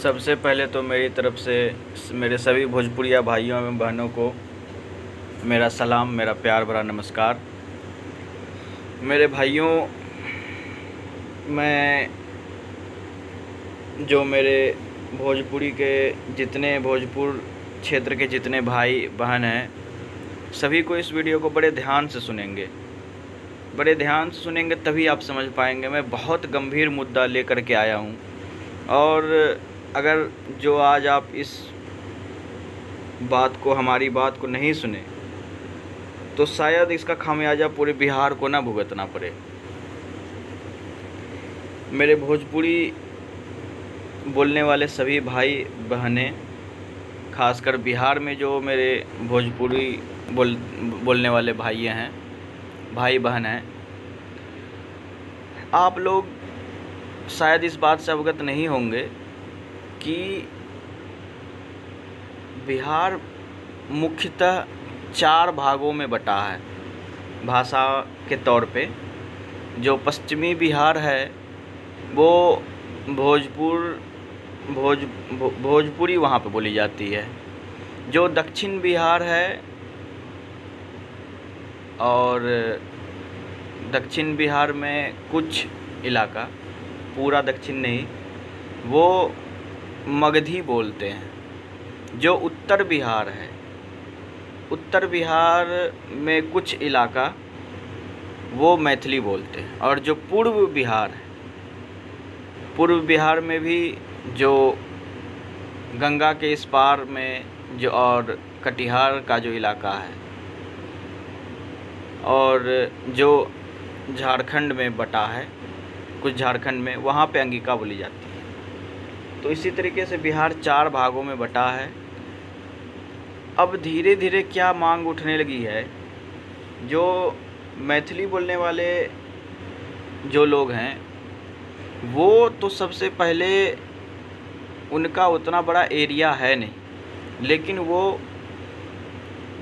सबसे पहले तो मेरी तरफ से मेरे सभी भोजपुरिया भाइयों एवं बहनों को मेरा सलाम, मेरा प्यार भरा नमस्कार। मेरे भाइयों, मैं जो मेरे भोजपुरी के जितने भोजपुर क्षेत्र के जितने भाई बहन हैं, सभी को इस वीडियो को बड़े ध्यान से सुनेंगे। तभी आप समझ पाएंगे। मैं बहुत गंभीर मुद्दा लेकर के आया हूँ, और अगर जो आज आप इस बात को, हमारी बात को नहीं सुने, तो शायद इसका खामियाजा पूरे बिहार को ना भुगतना पड़े। मेरे भोजपुरी बोलने वाले सभी भाई बहनें, खासकर बिहार में जो मेरे भोजपुरी बोलने वाले भाई बहन हैं, आप लोग शायद इस बात से अवगत नहीं होंगे कि बिहार मुख्यतः 4 भागों में बटा है भाषा के तौर पे। जो पश्चिमी बिहार है वो भोजपुरी वहाँ पे बोली जाती है। जो दक्षिण बिहार है, और दक्षिण बिहार में कुछ इलाका, पूरा दक्षिण नहीं, वो मगधी बोलते हैं। जो उत्तर बिहार है, उत्तर बिहार में कुछ इलाका वो मैथिली बोलते हैं। और जो पूर्व बिहार है, पूर्व बिहार में भी जो गंगा के इस पार में जो और कटिहार का जो इलाका है, और जो झारखंड में बटा है, कुछ झारखंड में, वहाँ पे अंगिका बोली जाती है। तो इसी तरीके से बिहार 4 भागों में बटा है। अब धीरे धीरे क्या मांग उठने लगी है, जो मैथिली बोलने वाले जो लोग हैं, वो तो सबसे पहले उनका उतना बड़ा एरिया है नहीं, लेकिन वो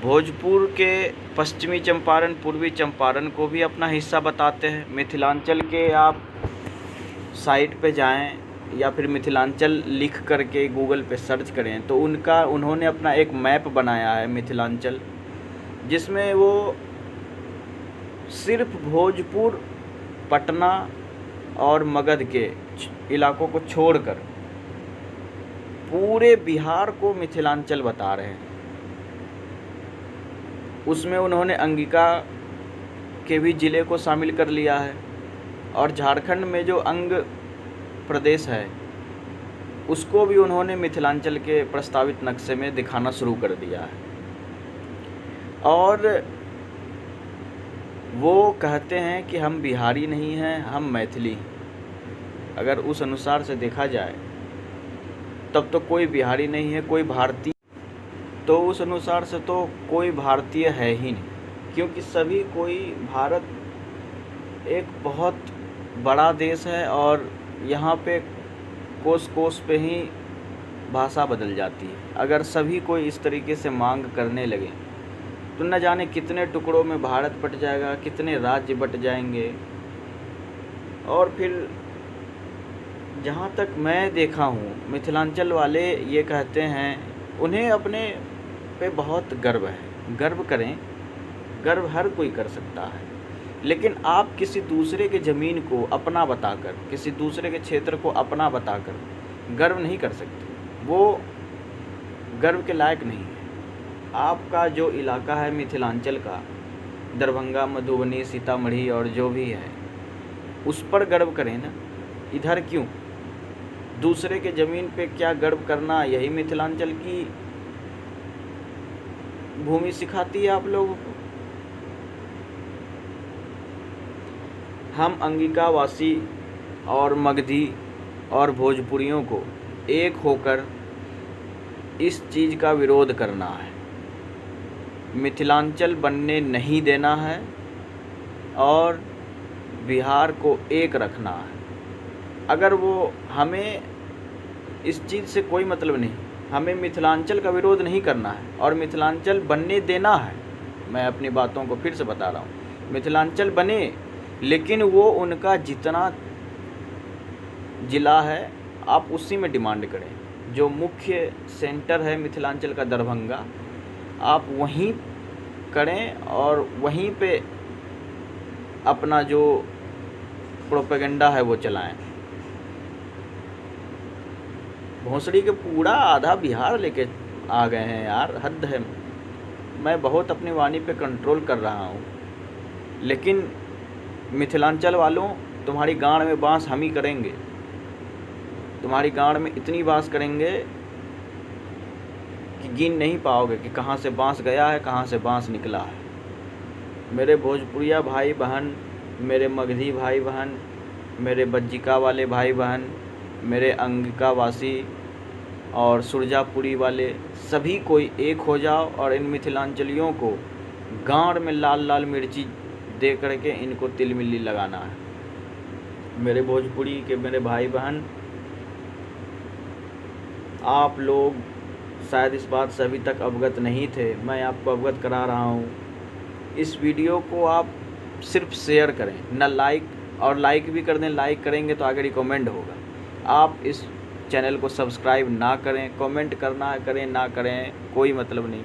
भोजपुर के पश्चिमी चंपारण, पूर्वी चंपारण को भी अपना हिस्सा बताते हैं। मिथिलांचल के आप साइट पे जाएं या फिर मिथिलांचल लिख करके गूगल पे सर्च करें, तो उन्होंने अपना एक मैप बनाया है मिथिलांचल, जिसमें वो सिर्फ भोजपुर, पटना और मगध के इलाकों को छोड़कर पूरे बिहार को मिथिलांचल बता रहे हैं। उसमें उन्होंने अंगिका के भी ज़िले को शामिल कर लिया है, और झारखंड में जो अंग प्रदेश है उसको भी उन्होंने मिथिलांचल के प्रस्तावित नक्शे में दिखाना शुरू कर दिया है। और वो कहते हैं कि हम बिहारी नहीं हैं, हम मैथिली हैं। अगर उस अनुसार से देखा जाए तब तो कोई बिहारी नहीं है, कोई भारतीय, तो उस अनुसार से तो कोई भारतीय है ही नहीं, क्योंकि सभी कोई, भारत एक बहुत बड़ा देश है, और यहाँ पे कोस कोस पे ही भाषा बदल जाती है। अगर सभी कोई इस तरीके से मांग करने लगे तो न जाने कितने टुकड़ों में भारत बट जाएगा, कितने राज्य बट जाएंगे। और फिर जहाँ तक मैं देखा हूँ, मिथिलांचल वाले ये कहते हैं, उन्हें अपने पे बहुत गर्व है। गर्व करें, गर्व हर कोई कर सकता है, लेकिन आप किसी दूसरे के ज़मीन को अपना बताकर, किसी दूसरे के क्षेत्र को अपना बताकर गर्व नहीं कर सकते। वो गर्व के लायक नहीं है। आपका जो इलाका है मिथिलांचल का, दरभंगा, मधुबनी, सीतामढ़ी और जो भी है, उस पर गर्व करें ना। इधर क्यों? दूसरे के ज़मीन पे क्या गर्व करना? यही मिथिलांचल की भूमि सिखाती है आप लोगों को। हम अंगिकावासी और मगधी और भोजपुरियों को एक होकर इस चीज़ का विरोध करना है। मिथिलांचल बनने नहीं देना है, और बिहार को एक रखना है। अगर वो, हमें इस चीज़ से कोई मतलब नहीं, हमें मिथिलांचल का विरोध नहीं करना है, और मिथिलांचल बनने देना है। मैं अपनी बातों को फिर से बता रहा हूँ, मिथिलांचल बने, लेकिन वो उनका जितना ज़िला है आप उसी में डिमांड करें। जो मुख्य सेंटर है मिथिलांचल का दरभंगा, आप वहीं करें और वहीं पे अपना जो प्रोपेगेंडा है वो चलाएं। भोंसड़ी के पूरा आधा बिहार लेके आ गए हैं यार, हद है। मैं बहुत अपनी वाणी पे कंट्रोल कर रहा हूँ, लेकिन मिथिलांचल वालों, तुम्हारी गांड में बांस हम ही करेंगे। तुम्हारी गांड में इतनी बांस करेंगे कि गिन नहीं पाओगे कि कहाँ से बांस गया है, कहाँ से बांस निकला है। मेरे भोजपुरिया भाई बहन, मेरे मगधी भाई बहन, मेरे बज्जिका वाले भाई बहन, मेरे अंगिका वासी और सुरजापुरी वाले, सभी कोई एक हो जाओ और इन मिथिलांचलियों को गांड में लाल लाल मिर्ची दे करके इनको तिल मिल्ली लगाना है। मेरे भोजपुरी के मेरे भाई बहन, आप लोग शायद इस बात से अभी तक अवगत नहीं थे, मैं आपको अवगत करा रहा हूँ। इस वीडियो को आप सिर्फ शेयर करें, ना लाइक, और लाइक भी कर दें। लाइक करेंगे तो आगे रिकमेंड होगा। आप इस चैनल को सब्सक्राइब ना करें, कमेंट करना करें ना करें, कोई मतलब नहीं,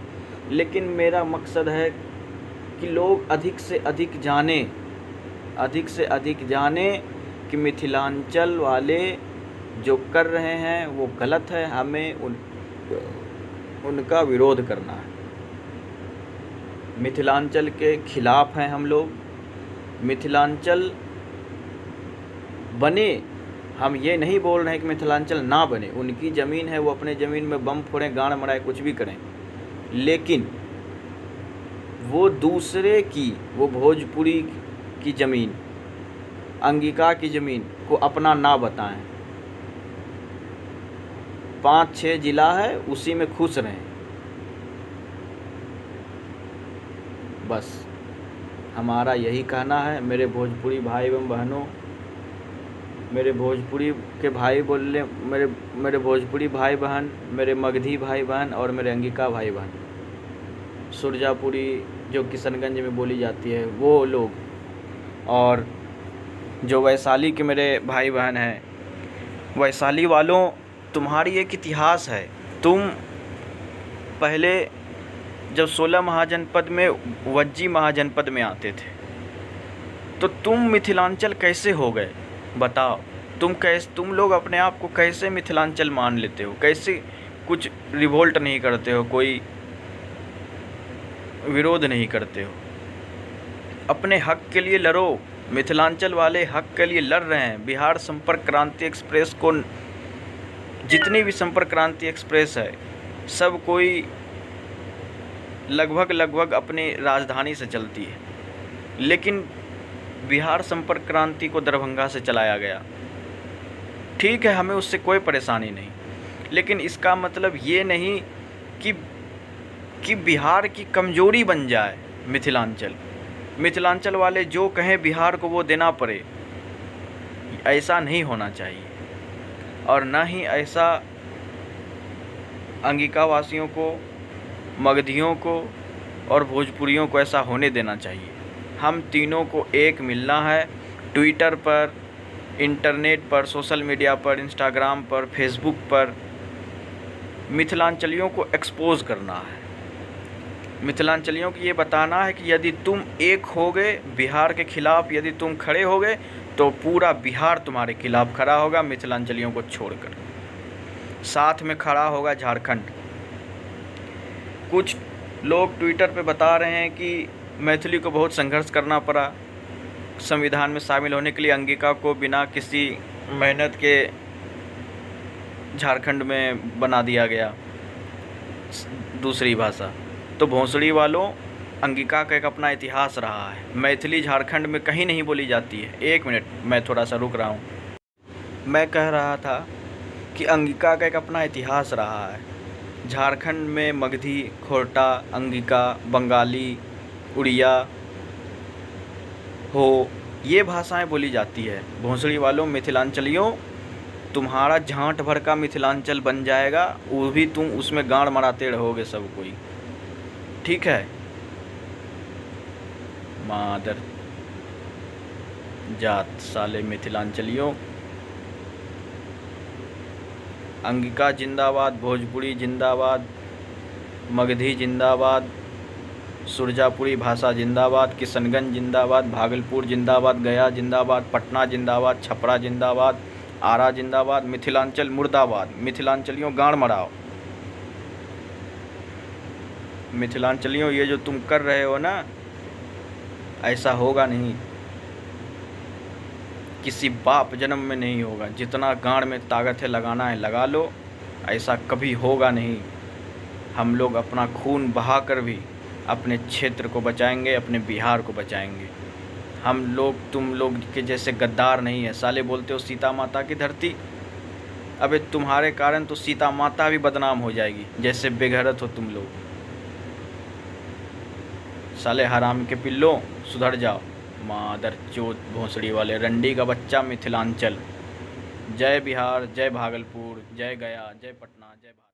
लेकिन मेरा मकसद है कि लोग अधिक से अधिक जानें कि मिथिलांचल वाले जो कर रहे हैं वो गलत है। हमें उनका विरोध करना है। मिथिलांचल के खिलाफ हैं हम लोग। मिथिलांचल बने, हम ये नहीं बोल रहे हैं कि मिथिलांचल ना बने। उनकी ज़मीन है, वो अपने ज़मीन में बम फोड़ें, गाड़ मराए, कुछ भी करें, लेकिन वो दूसरे की, वो भोजपुरी की ज़मीन, अंगिका की ज़मीन को अपना ना बताएं। 5-6 ज़िला है, उसी में खुश रहें। बस हमारा यही कहना है। मेरे भोजपुरी भाई एवं बहनों, मेरे भोजपुरी के भाई बोले, मेरे भोजपुरी भाई बहन, मेरे मगधी भाई बहन और मेरे अंगिका भाई बहन, सुरजापुरी जो किशनगंज में बोली जाती है वो लोग, और जो वैशाली के मेरे भाई बहन हैं, वैशाली वालों, तुम्हारी एक इतिहास है। तुम पहले जब 16 महाजनपद में वज्जी महाजनपद में आते थे, तो तुम मिथिलांचल कैसे हो गए बताओ? तुम लोग अपने आप को कैसे मिथिलांचल मान लेते हो? कैसे कुछ रिवोल्ट नहीं करते हो, कोई विरोध नहीं करते हो? अपने हक के लिए लड़ो। मिथिलांचल वाले हक के लिए लड़ रहे हैं। बिहार संपर्क क्रांति एक्सप्रेस को, जितनी भी संपर्क क्रांति एक्सप्रेस है, सब कोई लगभग अपनी राजधानी से चलती है, लेकिन बिहार संपर्क क्रांति को दरभंगा से चलाया गया। ठीक है, हमें उससे कोई परेशानी नहीं, लेकिन इसका मतलब ये नहीं कि बिहार की कमज़ोरी बन जाए मिथिलांचल वाले जो कहें बिहार को वो देना पड़े। ऐसा नहीं होना चाहिए, और ना ही ऐसा अंगिका वासियों को, मगधियों को और भोजपुरियों को ऐसा होने देना चाहिए। हम तीनों को एक मिलना है। ट्विटर पर, इंटरनेट पर, सोशल मीडिया पर, इंस्टाग्राम पर, फेसबुक पर मिथिलांचलियों को एक्सपोज करना है। मिथिलांचलियों को ये बताना है कि यदि तुम एक हो गए बिहार के खिलाफ, यदि तुम खड़े हो गए तो पूरा बिहार तुम्हारे खिलाफ खड़ा होगा, मिथिलांचलियों को छोड़कर। साथ में खड़ा होगा झारखंड। कुछ लोग ट्विटर पे बता रहे हैं कि मैथिली को बहुत संघर्ष करना पड़ा संविधान में शामिल होने के लिए। अंगिका को बिना किसी मेहनत के झारखंड में बना दिया गया दूसरी भाषा। तो भोंसड़ी वालों, अंगिका का एक अपना इतिहास रहा है। मैथिली झारखंड में कहीं नहीं बोली जाती है। एक मिनट, मैं थोड़ा सा रुक रहा हूँ। मैं कह रहा था कि अंगिका का एक अपना इतिहास रहा है। झारखंड में मगधी, खोरटा, अंगिका, बंगाली, उड़िया हो, ये भाषाएं बोली जाती है। भोंसड़ी वालों, मिथिलांचलियों, तुम्हारा झांट भर का मिथिलांचल बन जाएगा, वो भी तुम उसमें गांड मराते रहोगे सब कोई। ठीक है? मादर जात साले मिथिलांचलियों। अंगिका जिंदाबाद, भोजपुरी जिंदाबाद, मगधी जिंदाबाद, सुरजापुरी भाषा जिंदाबाद, किशनगंज जिंदाबाद, भागलपुर जिंदाबाद, गया जिंदाबाद, पटना जिंदाबाद, छपरा जिंदाबाद, आरा जिंदाबाद, मिथिलांचल मुर्दाबाद। मिथिलांचलियों गाड़ मराओ। मिथिलांचलियों ये जो तुम कर रहे हो ना, ऐसा होगा नहीं, किसी बाप जन्म में नहीं होगा। जितना गाड़ में ताकत है लगाना है लगा लो, ऐसा कभी होगा नहीं। हम लोग अपना खून बहा कर भी अपने क्षेत्र को बचाएंगे, अपने बिहार को बचाएंगे। हम लोग तुम लोग के जैसे गद्दार नहीं है। साले बोलते हो सीता माता की धरती, अबे तुम्हारे कारण तो सीता माता भी बदनाम हो जाएगी, जैसे बेगैरत हो तुम लोग। साले हराम के पिल्लो, सुधर जाओ। मादर चोत भोंसड़ी वाले रंडी का बच्चा मिथिलांचल। जय बिहार, जय भागलपुर, जय गया, जय पटना, जय भारत।